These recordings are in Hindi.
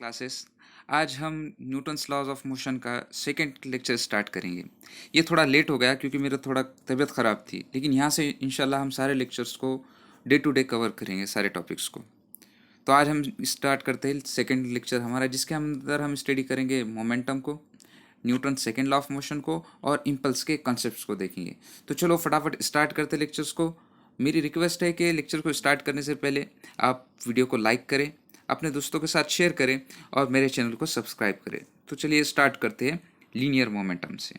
क्लासेस। आज हम न्यूटन्स लॉज ऑफ मोशन का सेकंड लेक्चर स्टार्ट करेंगे। ये थोड़ा लेट हो गया क्योंकि मेरा थोड़ा तबीयत ख़राब थी, लेकिन यहाँ से इंशाल्लाह हम सारे लेक्चर्स को डे टू डे कवर करेंगे, सारे टॉपिक्स को। तो आज हम स्टार्ट करते हैं सेकंड लेक्चर हमारा, जिसके अंदर हम स्टडी करेंगे मोमेंटम को, Newton second law of motion को और इम्पल्स के कॉन्सेप्ट्स को देखेंगे। तो चलो फटाफट स्टार्ट करते लेक्चर्स को। मेरी रिक्वेस्ट है कि लेक्चर को स्टार्ट करने से पहले आप वीडियो को लाइक करें, अपने दोस्तों के साथ शेयर करें और मेरे चैनल को सब्सक्राइब करें। तो चलिए स्टार्ट करते हैं लीनियर मोमेंटम से।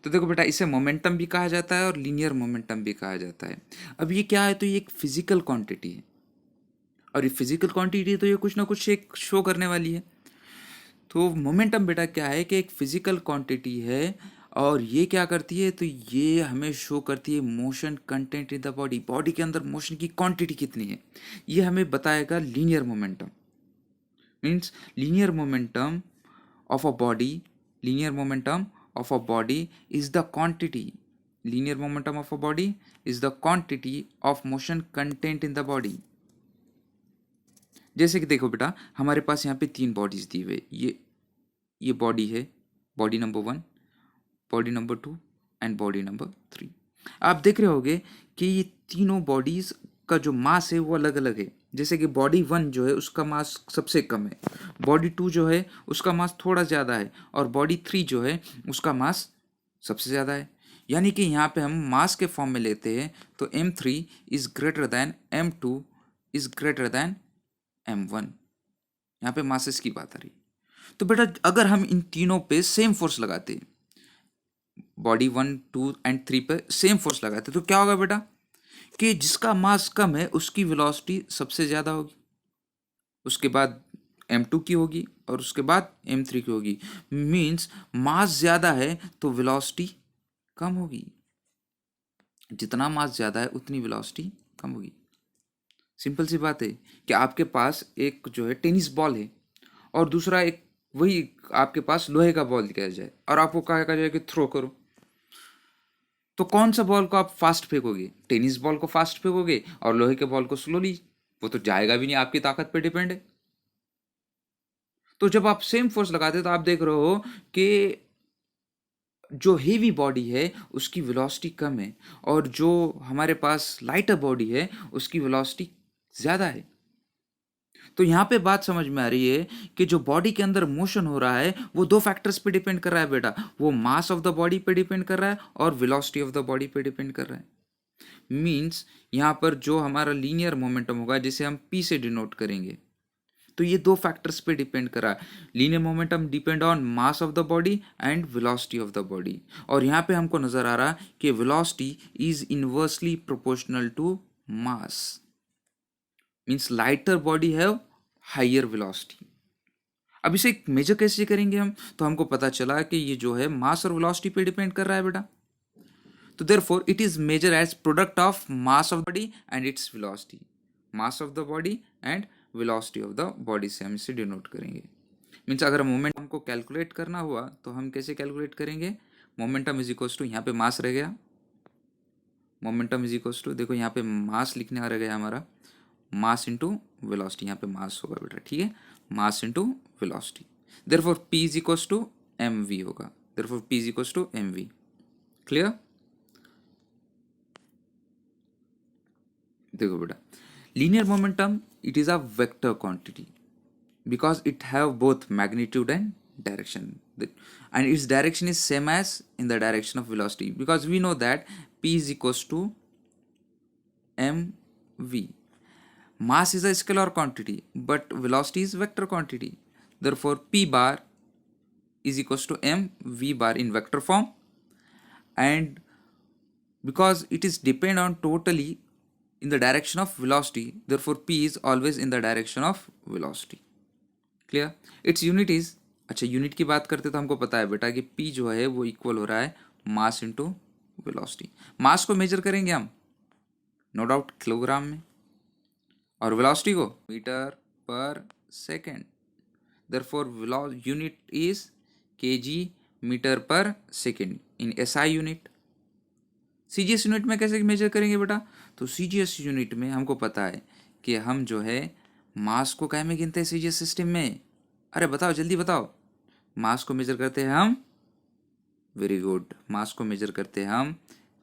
तो देखो बेटा, इसे मोमेंटम भी कहा जाता है और लीनियर मोमेंटम भी कहा जाता है। अब ये क्या है, तो ये एक फिजिकल क्वांटिटी है, और ये फिजिकल क्वांटिटी तो ये कुछ ना कुछ एक शो करने वाली है। तो मोमेंटम बेटा क्या है कि एक फिजिकल क्वांटिटी है, और ये क्या करती है, तो ये हमें शो करती है motion content in the body. Body के अंदर मोशन की क्वांटिटी कितनी है, ये हमें बताएगा linear momentum. Means linear momentum of a body, linear momentum of a body is the quantity, linear momentum of a body is the quantity of motion content in the body. जैसे कि देखो बेटा, हमारे पास यहाँ पे तीन बॉडीज दी हुई है। ये बॉडी है, body number 1, body number 2 and body number 3। आप देख रहे होगे कि ये तीनों बॉडीज का जो मास है वो अलग अलग है। जैसे कि बॉडी 1 जो है उसका मास सबसे कम है, बॉडी 2 जो है उसका मास थोड़ा ज़्यादा है, और बॉडी 3 जो है उसका मास सबसे ज़्यादा है। यानी कि यहाँ पे हम मास के फॉर्म में लेते हैं तो m3 is greater than m2 is greater than m1। यहाँ पे मासेस की बात आ रही। तो बेटा अगर हम इन तीनों पे सेम फोर्स लगाते हैं, बॉडी 1, 2 एंड 3 पे सेम फोर्स लगाते हैं, तो क्या होगा बेटा कि जिसका मास कम है उसकी वेलोसिटी सबसे ज़्यादा होगी, उसके बाद m2 की होगी और उसके बाद m3 की होगी। मीन्स मास ज़्यादा है तो वेलोसिटी कम होगी, जितना मास ज़्यादा है उतनी वेलोसिटी कम होगी। सिंपल सी बात है कि आपके पास एक जो है टेनिस बॉल है और दूसरा एक वही आपके पास लोहे का बॉल दिखाया जाए और आपको कहा जाए कि थ्रो करो, तो कौन सा बॉल को आप फास्ट फेंकोगे? टेनिस बॉल को फास्ट फेंकोगे और लोहे के बॉल को स्लोली? वो तो जाएगा भी नहीं, आपकी ताकत पे डिपेंड है। तो जब आप सेम फोर्स लगाते हो तो आप देख रहे हो कि जो हेवी बॉडी है उसकी वेलोसिटी कम है, और जो हमारे पास लाइटर बॉडी है उसकी वेलोसिटी ज़्यादा है। तो यहाँ पे बात समझ में आ रही है कि जो बॉडी के अंदर मोशन हो रहा है वो दो फैक्टर्स पे डिपेंड कर रहा है बेटा। वो मास ऑफ द बॉडी पे डिपेंड कर रहा है और वेलोसिटी ऑफ द बॉडी पे डिपेंड कर रहा है। मीन्स यहाँ पर जो हमारा लीनियर मोमेंटम होगा, जिसे हम P से डिनोट करेंगे, तो ये दो फैक्टर्स पे डिपेंड कर रहा है। Linear momentum depend on mass of the body and velocity of the body. और यहाँ पे हमको नजर आ रहा है कि velocity is inversely proportional to mass. Means lighter body have higher velocity. अब इसे मेजर कैसे करेंगे हम? तो हमको पता चला कि ये जो है मास और वेलोसिटी पे डिपेंड कर रहा है बेटा। तो therefore it is measure as product of mass of body and its velocity. Mass of the body and velocity of the body से हम इसे डिनोट करेंगे। मीन्स अगर मोमेंटम को कैलकुलेट करना हुआ तो हम कैसे कैलकुलेट करेंगे? मोमेंटम इज इक्वल्स टू, यहाँ पे मास रह गया, मोमेंटम इज इक्वल्स टू, देखो यहाँ पे मास लिखने रह गया हमारा, मास इंटू वेलोसिटी। यहाँ पे मास होगा बेटा, ठीक है, mass into velocity. Therefore P is equals to mv होगा, therefore P is equals to mv। Clear? देखो बेटा, linear momentum it is a vector quantity because it have both magnitude and direction, and its direction is same as in the direction of velocity, because we know that P is equals to mv. Mass is a scalar quantity but velocity is vector quantity, therefore P bar is equals to mv bar in vector form, and because it is depend on totally in the direction of velocity, therefore P is always in the direction of velocity. Clear? Its unit is, अच्छा यूनिट की बात करते तो हमको पता है बेटा कि P जो है वो इक्वल हो रहा है मास इंटू वेलोसिटी। मास को मेजर करेंगे हम नो डाउट किलोग्राम में, और वेलोसिटी को metre per second. Therefore unit is kg metre per second in SI unit. CGS unit में कैसे मेजर करेंगे बेटा? तो CGS यूनिट में हमको पता है कि हम जो है मास को क्या में गिनते हैं CGS सिस्टम में? अरे बताओ, जल्दी बताओ। मास को मेजर करते हैं हम, वेरी गुड, मास को मेजर करते हैं हम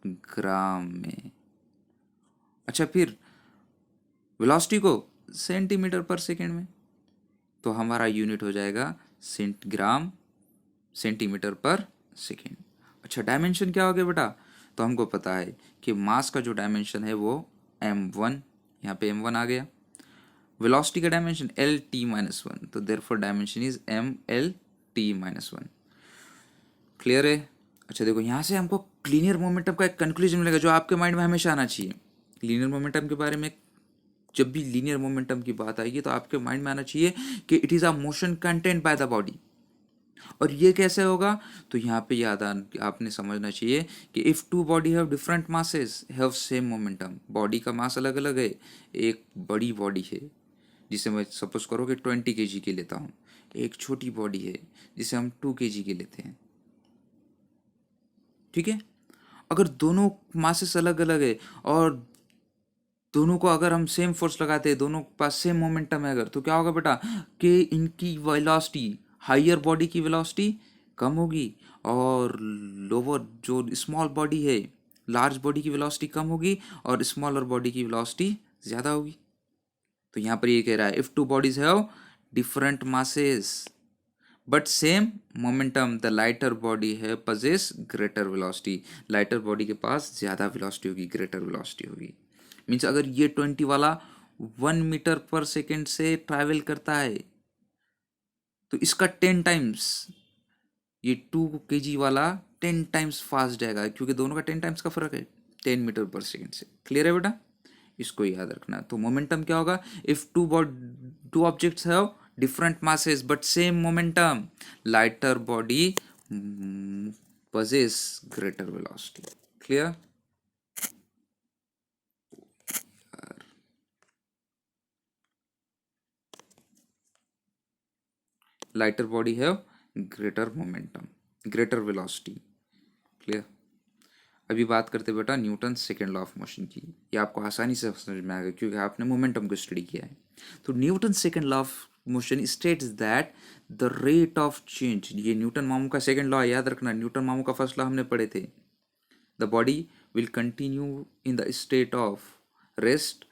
ग्राम में। अच्छा, फिर वेलोसिटी को सेंटीमीटर पर सेकेंड में, तो हमारा यूनिट हो जाएगा ग्राम सेंटीमीटर पर सेकेंड। अच्छा, डायमेंशन क्या हो गया बेटा? तो हमको पता है कि मास का जो डायमेंशन है वो m1, यहाँ पे m1 आ गया। वेलोसिटी का डायमेंशन L t-1, तो therefore dimension is mL-t-1। Clear है? अच्छा देखो, यहाँ से हमको लीनियर मोमेंटम का एक कंक्लूजन मिलेगा जो आपके माइंड में हमेशा आना चाहिए। लीनियर मोमेंटम के बारे में जब भी लीनियर मोमेंटम की बात आएगी तो आपके माइंड में आना चाहिए कि it is a motion content by the body. और ये कैसे होगा? तो यहाँ पे आपने समझना चाहिए कि if two body have different masses have same momentum, body का मास अलग अलग है, एक बड़ी बॉडी है जिसे मैं सपोज करो कि 20 kg की लेता हूँ, एक छोटी बॉडी है जिसे हम 2 kg की लेते हैं, ठीक है। अगर दोनों मासेस अलग अलग है और दोनों को अगर हम सेम फोर्स लगाते हैं, दोनों के पास सेम मोमेंटम है अगर, तो क्या होगा बेटा कि इनकी वेलोसिटी, हाइयर बॉडी की वेलोसिटी कम होगी और लोअर जो स्मॉल बॉडी है, लार्ज बॉडी की वेलोसिटी कम होगी और स्मॉलर बॉडी की वेलोसिटी ज़्यादा होगी। तो यहाँ पर ये कह रहा है if two bodies have different masses but same momentum the lighter body है possess greater velocity, lighter body के पास ज़्यादा वेलोसिटी होगी, ग्रेटर वेलोसिटी होगी। मीन्स अगर ये 20 वाला 1 मीटर पर सेकेंड से ट्रैवल करता है तो इसका 10 टाइम्स, ये 2 kg वाला 10 टाइम्स फास्ट जाएगा, क्योंकि दोनों का 10 टाइम्स का फर्क है 10 मीटर पर सेकेंड से। क्लियर है बेटा? इसको याद रखना। तो मोमेंटम क्या होगा? If two objects have different masses but same momentum, lighter body possess greater velocity. Clear? Lighter body have greater momentum, greater velocity. Clear? अभी बात करते बेटा Newton second law of motion की। ये आपको आसानी से समझ में आ गया क्योंकि आपने मोमेंटम को स्टडी किया है। तो Newton second law of motion states that the rate of change, ये न्यूटन मामू का सेकेंड लॉ, याद रखना। न्यूटन मामू का फर्स्ट लॉ हमने पढ़े थे। The body will continue in the state of rest,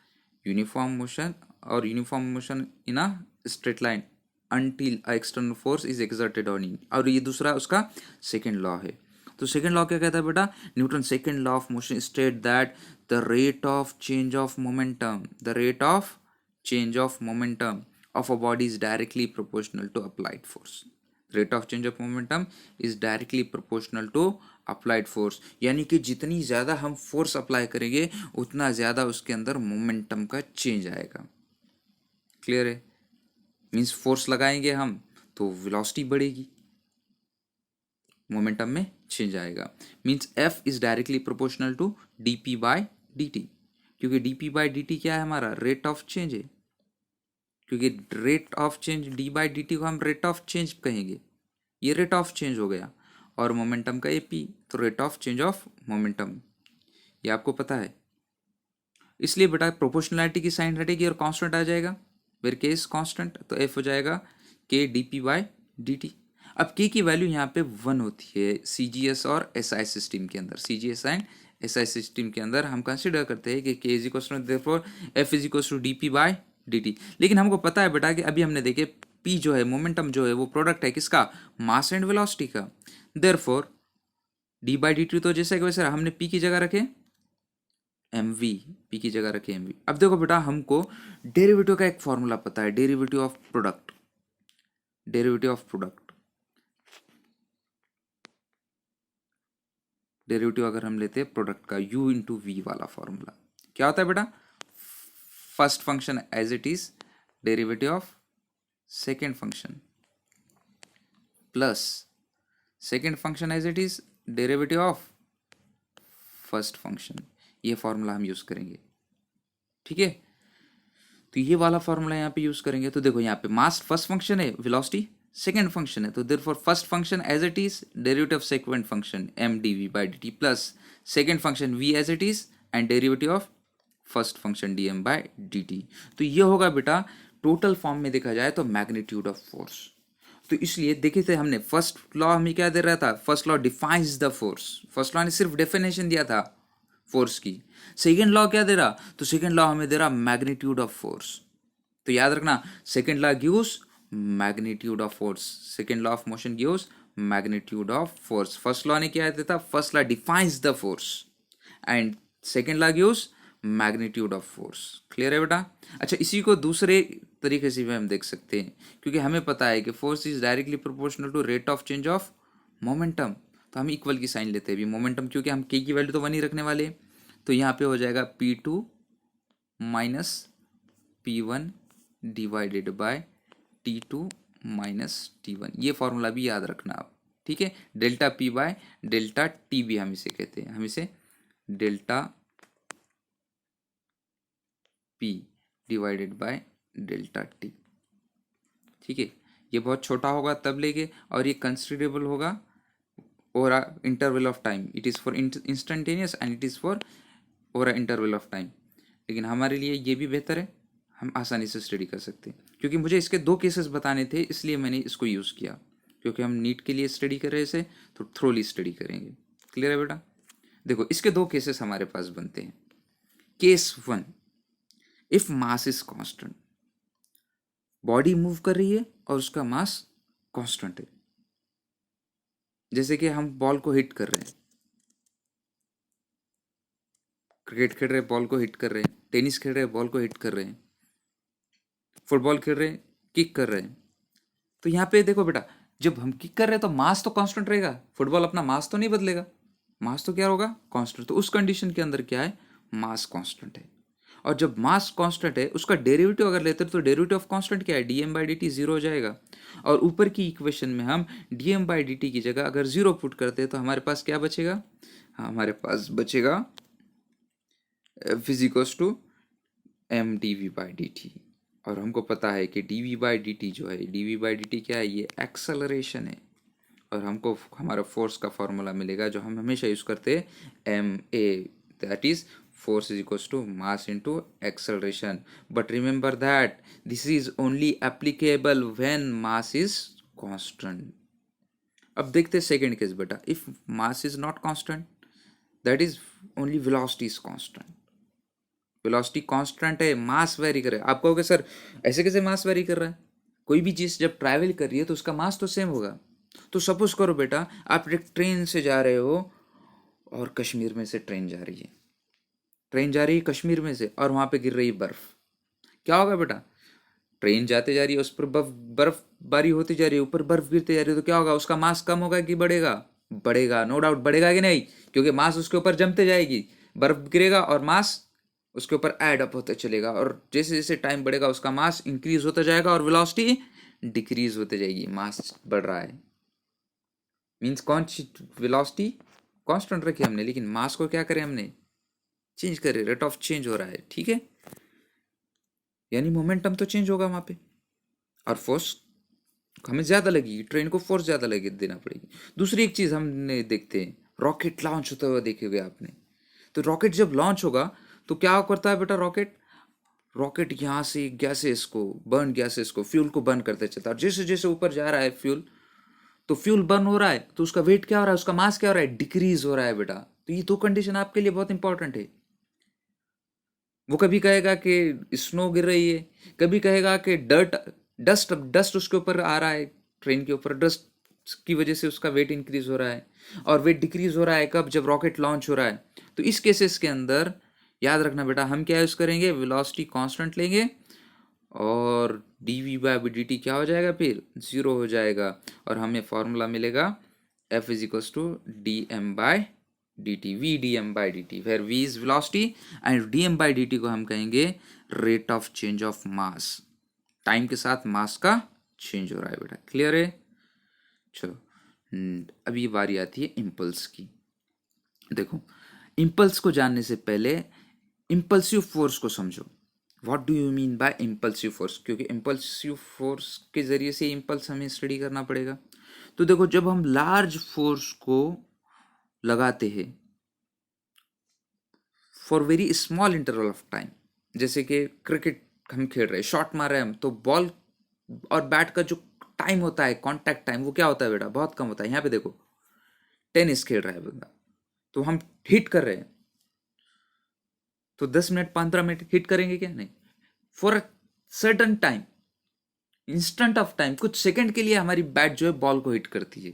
uniform motion और uniform motion in a straight line until a external force is exerted on it। और ये दूसरा उसका सेकेंड लॉ है। तो सेकेंड लॉ क्या कहता है बेटा? Newton second law of motion state that the rate of change of momentum, the rate of change of momentum of a body is directly proportional to applied force. Rate of change of momentum is directly proportional to applied force, यानी कि जितनी ज़्यादा हम फोर्स अप्लाई करेंगे उतना ज़्यादा उसके अंदर मोमेंटम का चेंज आएगा। क्लियर है? मीन्स फोर्स लगाएंगे हम तो वेलोसिटी बढ़ेगी, मोमेंटम में चेंज आएगा। Means F is directly proportional to D P by D t, क्योंकि d P by D t क्या है? हमारा रेट ऑफ चेंज है, क्योंकि rate of change d by D t को हम रेट ऑफ चेंज कहेंगे। ये रेट ऑफ चेंज हो गया और मोमेंटम का ए पी, तो rate of change of momentum, ये आपको पता है। इसलिए बेटा प्रोपोर्शनलिटी की साइन हटेगी और कांस्टेंट आ जाएगा, वेर के इज कांस्टेंट, तो एफ हो जाएगा K D P by D T. अब के की वैल्यू यहाँ पे 1 होती है सी जी एस और एस आई सिस्टम के अंदर। C G S and S I system के अंदर हम कंसिडर करते हैं कि K is equal to therefore F is equal to D P by D T. लेकिन हमको पता है बेटा कि अभी हमने देखे पी जो है, मोमेंटम जो है, वो प्रोडक्ट है किसका? मास एंड वेलोसिटी का। Therefore D by D t तो जैसे कि वैसे हमने पी की जगह रखे एम वी, पी की जगह रखे एम वी। अब देखो बेटा, हमको डेरिवेटिव का एक फॉर्मूला पता है, derivative of product. Derivative of product, derivative अगर हम लेते हैं प्रोडक्ट का, u इंटू वी वाला फॉर्मूला क्या होता है बेटा? First function as it is derivative of second function plus second function as it is derivative of first function. ये फॉर्मूला हम यूज करेंगे, ठीक है। तो ये वाला फॉर्मूला यहाँ पे यूज करेंगे। तो देखो यहाँ पे मास फर्स्ट फंक्शन है, वेलोसिटी सेकेंड फंक्शन है, तो therefore first function as it is derivative of second function m d v by D t plus second function v as it is and derivative of first function d m by D t. तो ये होगा बेटा टोटल फॉर्म में देखा जाए तो मैग्नीट्यूड ऑफ फोर्स। तो इसलिए देखे थे हमने फर्स्ट लॉ हमें क्या दे रहा था, first law defines the force, first law ने सिर्फ डेफिनेशन दिया था फोर्स की। सेकेंड लॉ क्या दे रहा, तो सेकेंड लॉ हमें दे रहा मैग्नीट्यूड ऑफ फोर्स। तो याद रखना, second law gives magnitude of force, second law of motion gives magnitude of force. First law ने क्या दिया था, first law defines the force and second law gives magnitude of force. Clear है बेटा? अच्छा, इसी को दूसरे तरीके से भी हम देख सकते हैं, क्योंकि हमें पता है कि force is directly proportional to rate of change of momentum. तो हम इक्वल की साइन लेते हैं अभी मोमेंटम, क्योंकि हम के की वैल्यू तो 1 ही रखने वाले हैं। तो यहाँ पे हो जाएगा P2 minus P1 divided by T2 minus T1। ये फॉर्मूला भी याद रखना आप, ठीक है। Delta P by delta T भी हम इसे कहते हैं, हम इसे delta P divided by delta T, ठीक है। ये बहुत छोटा होगा तब लेंगे, और ये कंसिडरेबल होगा over a interval of time. It is for instantaneous and it is for over a interval of time. लेकिन हमारे लिए ये भी बेहतर है, हम आसानी से स्टडी कर सकते हैं। क्योंकि मुझे इसके 2 केसेस बताने थे, इसलिए मैंने इसको यूज़ किया, क्योंकि हम नीट के लिए स्टडी कर रहे थे तो थ्रोली स्टडी करेंगे। क्लियर है बेटा? देखो, इसके 2 केसेस हमारे पास बनते हैं। Case 1, if mass is constant, body move कर रही है और उसका मास कांस्टेंट है। जैसे कि हम बॉल को हिट कर रहे हैं, क्रिकेट खेल रहे हैं बॉल को हिट कर रहे हैं, टेनिस खेल रहे हैं बॉल को हिट कर रहे हैं, फुटबॉल खेल रहे हैं किक कर रहे हैं। तो यहाँ पे देखो बेटा, जब हम किक कर रहे हैं तो मास तो कांस्टेंट रहेगा, फुटबॉल अपना मास तो नहीं बदलेगा, मास तो क्या होगा, कांस्टेंट। तो उस कंडीशन के अंदर क्या है, मास कांस्टेंट है। और जब मास कांस्टेंट है, उसका डेरिवेटिव अगर लेते हैं तो डेरिवेटिव ऑफ कांस्टेंट क्या है, DM by D T zero हो जाएगा। और ऊपर की इक्वेशन में हम डीएम बाई डी टी की जगह अगर जीरो पुट करते हैं तो हमारे पास क्या बचेगा, हमारे पास बचेगा physicals to m d v by D t. और हमको पता है कि d v by D t जो है, d v by D t क्या है, ये एक्सेलरेशन है। और हमको हमारा फोर्स का फॉर्मूला मिलेगा जो हम हमेशा यूज़ करते हैं, m a, that is force is equals to mass into acceleration. But remember that this is only applicable when mass is constant. अब देखते हैं सेकेंड केस बेटा, if mass is not constant, that is only velocity is constant. Velocity constant है, मास वेरी कर रहा है। आप कहोगे सर ऐसे कैसे मास वेरी कर रहा है, कोई भी चीज़ जब ट्रैवल कर रही है तो उसका मास तो सेम होगा। तो सपोज करो बेटा, आप एक ट्रेन से जा रहे हो और कश्मीर में से ट्रेन जा रही है, ट्रेन जा रही है कश्मीर में से, और वहाँ पे गिर रही है बर्फ। क्या होगा बेटा, ट्रेन जाते जा रही है, उस पर बर्फ बारी होती जा रही है, ऊपर बर्फ गिरती जा रही है, तो क्या होगा, उसका मास कम होगा कि बढ़ेगा, बढ़ेगा, नो डाउट बढ़ेगा कि नहीं, क्योंकि मास उसके ऊपर जमते जाएगी, बर्फ गिरेगा और मास उसके ऊपर ऐड अप होता चलेगा, और जैसे जैसे टाइम बढ़ेगा उसका मास इंक्रीज होता जाएगा और वेलोसिटी डिक्रीज होते जाएगी। मास बढ़ रहा है मीन्स कौन सी वेलोसिटी कांस्टेंट रखी हमने, लेकिन मास को क्या करें हमने, चेंज करे, रेट ऑफ चेंज हो रहा है, ठीक है। यानी मोमेंटम तो चेंज होगा वहां पे, और फोर्स हमें ज्यादा लगेगी, ट्रेन को फोर्स ज्यादा लगे देना पड़ेगी। दूसरी एक चीज हमने देखते हैं, रॉकेट लॉन्च होता हुआ देखे हुए आपने। तो रॉकेट जब लॉन्च होगा तो क्या करता है बेटा, रॉकेट रॉकेट यहाँ से गैसेस को, बर्न गैसेस को, फ्यूल को बर्न करते चलता है। और जैसे जैसे ऊपर जा रहा है फ्यूल, तो फ्यूल बर्न हो रहा है तो उसका वेट क्या हो रहा है, उसका मास क्या हो रहा है, डिक्रीज हो रहा है बेटा। तो ये 2 कंडीशन आपके लिए बहुत इंपॉर्टेंट है। वो कभी कहेगा कि स्नो गिर रही है, कभी कहेगा कि डस्ट डस्ट उसके ऊपर आ रहा है, ट्रेन के ऊपर डस्ट की वजह से उसका वेट इंक्रीज हो रहा है। और वेट डिक्रीज हो रहा है कब, जब रॉकेट लॉन्च हो रहा है। तो इस केसेस के अंदर याद रखना बेटा, हम क्या यूज करेंगे, वेलोसिटी कांस्टेंट लेंगे, और d v by D t क्या हो जाएगा, फिर जीरो हो जाएगा। और हमें फॉर्मूला मिलेगा F is equals to d m by D t, v d m by D t, where v is velocity and d m by D t को हम कहेंगे rate of change of mass. Time के साथ मास का चेंज हो रहा है बेटा, क्लियर है। चलो अभी बारी आती है इम्पल्स की। देखो, इम्पल्स को जानने से पहले इम्पल्सिव फोर्स को समझो। What do you mean by impulsive force, क्योंकि इम्पल्सिव फोर्स के जरिए से इम्पल्स हमें स्टडी करना पड़ेगा। तो देखो, जब हम लार्ज फोर्स को लगाते हैं for very small interval of time, जैसे कि क्रिकेट हम खेल रहे हैं, शॉट मार रहे हैं हम, तो बॉल और बैट का जो टाइम होता है कांटेक्ट टाइम, वो क्या होता है बेटा, बहुत कम होता है। यहाँ पे देखो टेनिस खेल रहा है बंदा, तो हम हिट कर रहे हैं तो 10 मिनट 15 मिनट हिट करेंगे क्या, नहीं। For a certain time, instant of time, कुछ सेकंड के लिए हमारी बैट जो है बॉल को हिट करती है।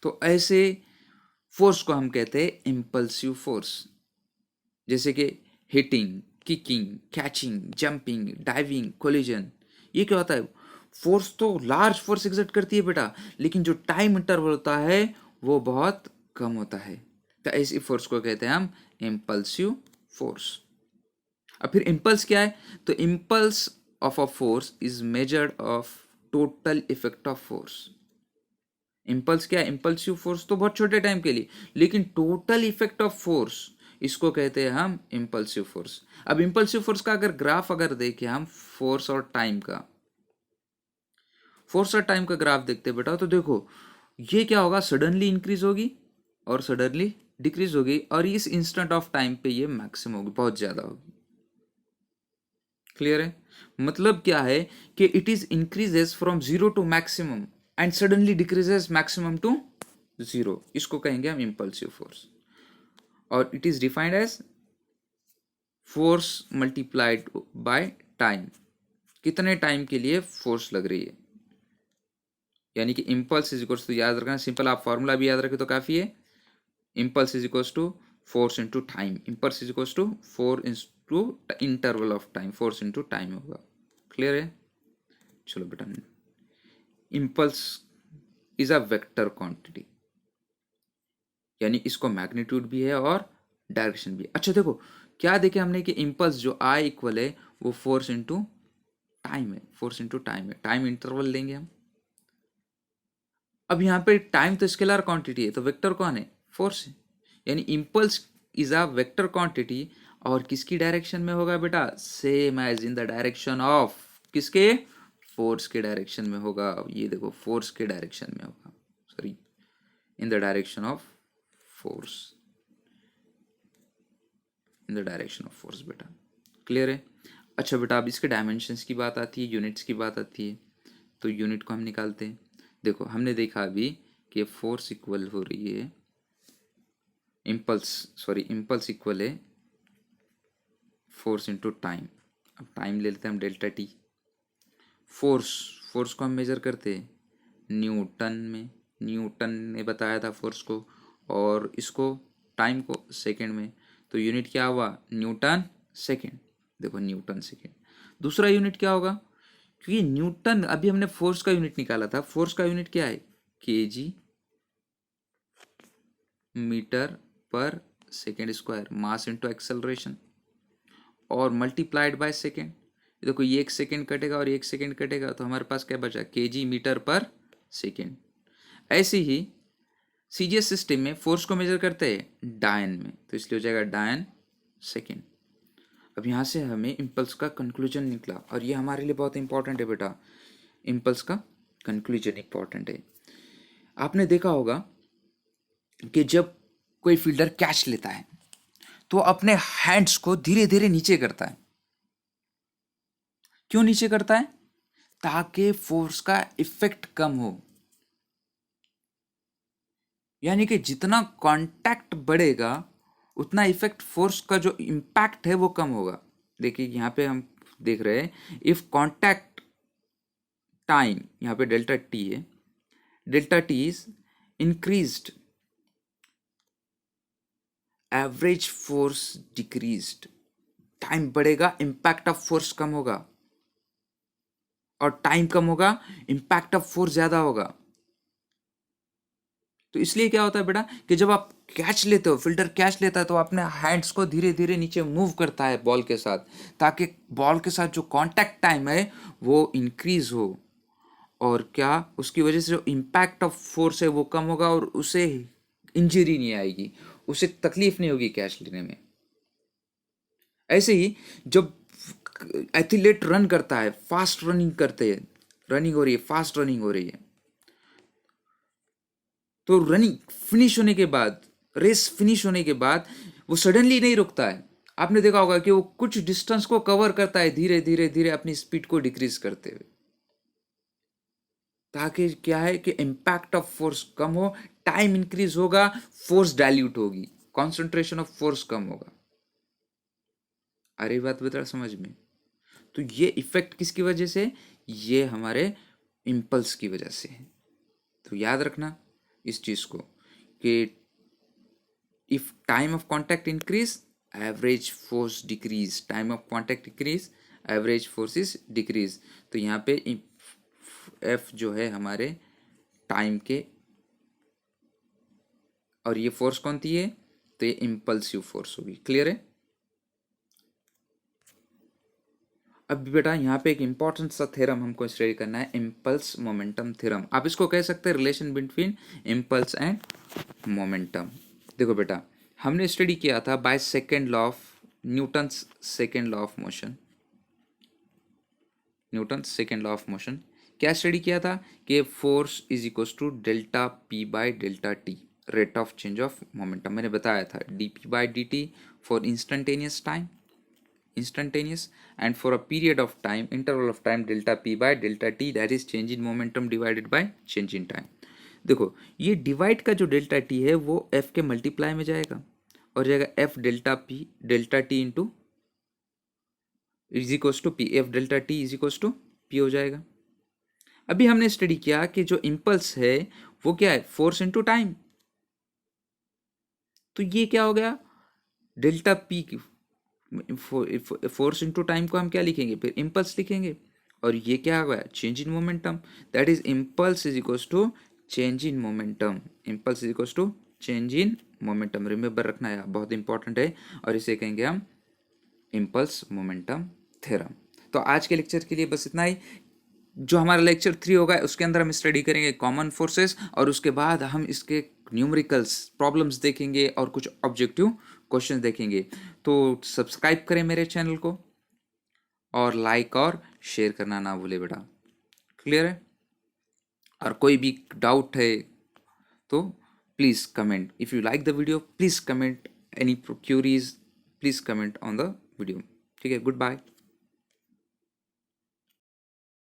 तो ऐसे फोर्स को हम कहते हैं इम्पल्सिव फोर्स। जैसे कि hitting, kicking, catching, jumping, diving, collision, ये क्या होता है, फोर्स तो लार्ज फोर्स एग्जर्ट करती है बेटा, लेकिन जो टाइम इंटरवल होता है वो बहुत कम होता है। तो ऐसी फोर्स को कहते हैं हम इम्पल्सिव फोर्स। अब फिर इम्पल्स क्या है, तो impulse of a force is measured of total effect of force. Impulse क्या है, इम्पल्सिव फोर्स तो बहुत छोटे टाइम के लिए, लेकिन टोटल इफेक्ट ऑफ फोर्स, इसको कहते हैं हम इम्पल्सिव फोर्स। अब इम्पल्सिव फोर्स का अगर ग्राफ अगर देखें हम, फोर्स और टाइम का, फोर्स और टाइम का ग्राफ देखते हैं बेटा, तो देखो ये क्या होगा, सडनली इंक्रीज होगी और सडनली डिक्रीज होगी, और इस इंस्टेंट ऑफ टाइम पे ये मैक्सिमम होगी, बहुत ज्यादा होगी। क्लियर है, मतलब क्या है कि it is increases from zero to maximum and suddenly decreases maximum to zero, इसको कहेंगे हम इम्पल्सिव फोर्स। और it is defined as force multiplied by time, कितने टाइम के लिए फोर्स लग रही है। यानी कि इम्पल्स इज इक्वल्स टू, याद रखना सिंपल, आप फॉर्मूला भी याद रखें तो काफी है। Impulse is equals to force into time, impulse is equals to force into interval of time, force into time होगा। क्लियर है, चलो बेटा। Impulse is a vector quantity, यानी इसको मैग्नीट्यूड भी है और डायरेक्शन भी है। अच्छा देखो क्या देखे हमने कि इम्पल्स जो आई इक्वल है वो फोर्स इंटू टाइम है, फोर्स इंटू टाइम है, टाइम इंटरवल लेंगे हम। अब यहाँ पे टाइम तो स्केलर क्वांटिटी है, तो वेक्टर कौन है, फोर्स है। यानी impulse is a vector quantity, और किसकी डायरेक्शन में होगा बेटा, same as in the direction of, किसके, फोर्स के डायरेक्शन में होगा। ये देखो फोर्स के डायरेक्शन में होगा, sorry in the direction of force, in the direction of force बेटा। क्लियर है। अच्छा बेटा अब इसके डायमेंशंस की बात आती है, यूनिट्स की बात आती है, तो यूनिट को हम निकालते हैं। देखो हमने देखा अभी कि फोर्स इक्वल हो रही है इम्पल्स इक्वल है फोर्स इंटू टाइम। अब टाइम ले लेते हैं हम डेल्टा टी। फोर्स को हम मेजर करते हैं न्यूटन में, न्यूटन ने बताया था फोर्स को, और इसको टाइम को सेकंड में, तो यूनिट क्या हुआ, न्यूटन सेकंड। देखो न्यूटन सेकंड। दूसरा यूनिट क्या होगा, क्योंकि न्यूटन, अभी हमने फोर्स का यूनिट निकाला था, फोर्स का यूनिट क्या है, KG metre per second square, mass into acceleration, और मल्टीप्लाइड बाय सेकेंड। देखो ये एक सेकेंड कटेगा और एक सेकेंड कटेगा, तो हमारे पास क्या बचा, केजी मीटर पर सेकेंड। ऐसे ही सीजीएस सिस्टम में फोर्स को मेजर करते हैं डायन में, तो इसलिए हो जाएगा डायन सेकेंड। अब यहाँ से हमें इम्पल्स का कंक्लूजन निकला, और ये हमारे लिए बहुत इंपॉर्टेंट है बेटा, इम्पल्स का कंक्लूजन इंपॉर्टेंट है। आपने देखा होगा कि जब कोई फील्डर कैच लेता है तो अपने हैंड्स को धीरे धीरे नीचे करता है। क्यों नीचे करता है, ताकि फोर्स का इफेक्ट कम हो। यानी कि जितना कांटेक्ट बढ़ेगा उतना इफेक्ट, फोर्स का जो इम्पैक्ट है वो कम होगा। देखिए यहाँ पे हम देख रहे हैं, इफ कांटेक्ट टाइम, यहाँ पे डेल्टा टी है, delta t is increased, average force decreased. Time बढ़ेगा, इंपैक्ट ऑफ फोर्स कम होगा, और टाइम कम होगा, इंपैक्ट ऑफ फोर्स ज्यादा होगा। तो इसलिए क्या होता है बेटा कि जब आप कैच लेते हो, फील्डर कैच लेता है, तो अपने हैंड्स को धीरे धीरे नीचे मूव करता है बॉल के साथ, ताकि बॉल के साथ जो कांटेक्ट टाइम है वो इंक्रीज हो, और क्या उसकी वजह से जो इम्पैक्ट ऑफ फोर्स है वो कम होगा, और उसे इंजरी नहीं आएगी, उसे तकलीफ नहीं होगी कैच लेने में। ऐसे ही जब एथलीट रन करता है, फास्ट रनिंग करते हैं, रनिंग हो रही है, फास्ट रनिंग हो रही है, तो रनिंग फिनिश होने के बाद, रेस फिनिश होने के बाद वो सडनली नहीं रुकता है। आपने देखा होगा कि वो कुछ डिस्टेंस को कवर करता है धीरे धीरे धीरे अपनी स्पीड को डिक्रीज करते हुए। ताकि क्या है कि इम्पैक्ट ऑफ फोर्स कम हो, टाइम इंक्रीज होगा, फोर्स डाइल्यूट होगी, कॉन्सेंट्रेशन ऑफ फोर्स कम होगा। अरे बात बता समझ में? तो ये इफेक्ट किसकी वजह से? ये हमारे इम्पल्स की वजह से है। तो याद रखना इस चीज को कि if time of contact increase, average force decrease, time of contact decrease, average force is decrease. तो यहाँ पे एफ जो है हमारे टाइम के, और ये फोर्स कौन थी है? तो ये इम्पल्सिव फोर्स होगी। क्लियर है? अब बेटा यहाँ पे एक इंपॉर्टेंट सा थ्योरम हमको स्टडी करना है, इम्पल्स मोमेंटम थ्योरम। आप इसको कह सकते हैं relation between impulse and momentum. देखो बेटा, हमने स्टडी किया था by second law of Newton's second law of motion. Newton second law of motion क्या स्टडी किया था कि force is equal to delta p by delta t, rate of change of momentum. मैंने बताया था d p by d t for instantaneous time, instantaneous, and for a period of time, interval of time, delta p by delta t, that is change in momentum divided by change in time। देखो ये डिवाइड का जो डेल्टा टी है वो एफ के मल्टीप्लाई में जाएगा और जाएगा F delta p delta t into is equals to p, F delta t is equals to p हो जाएगा। अभी हमने स्टडी किया कि जो इम्पल्स है वो क्या है? Force into time. तो ये क्या हो गया? डेल्टा पी की फोर्स इंटू टाइम को हम क्या लिखेंगे? फिर इम्पल्स लिखेंगे। और ये क्या होगा? Change in momentum, that is impulse is equals to change in momentum. Impulse is equals to change in momentum, remember रखना है, बहुत इंपॉर्टेंट है। और इसे कहेंगे हम इम्पल्स मोमेंटम थ्योरम। तो आज के लेक्चर के लिए बस इतना ही। जो हमारा लेक्चर 3 होगा उसके अंदर हम स्टडी करेंगे कॉमन फोर्सेस, और उसके बाद हम इसके न्यूमेरिकल्स प्रॉब्लम्स देखेंगे और कुछ ऑब्जेक्टिव क्वेश्चन देखेंगे। तो सब्सक्राइब करें मेरे चैनल को और लाइक और शेयर करना ना भूले बेटा। क्लियर है? और कोई भी डाउट है तो please comment. If you like the video please comment, any curies please comment on the video. ठीक है, गुड बाय।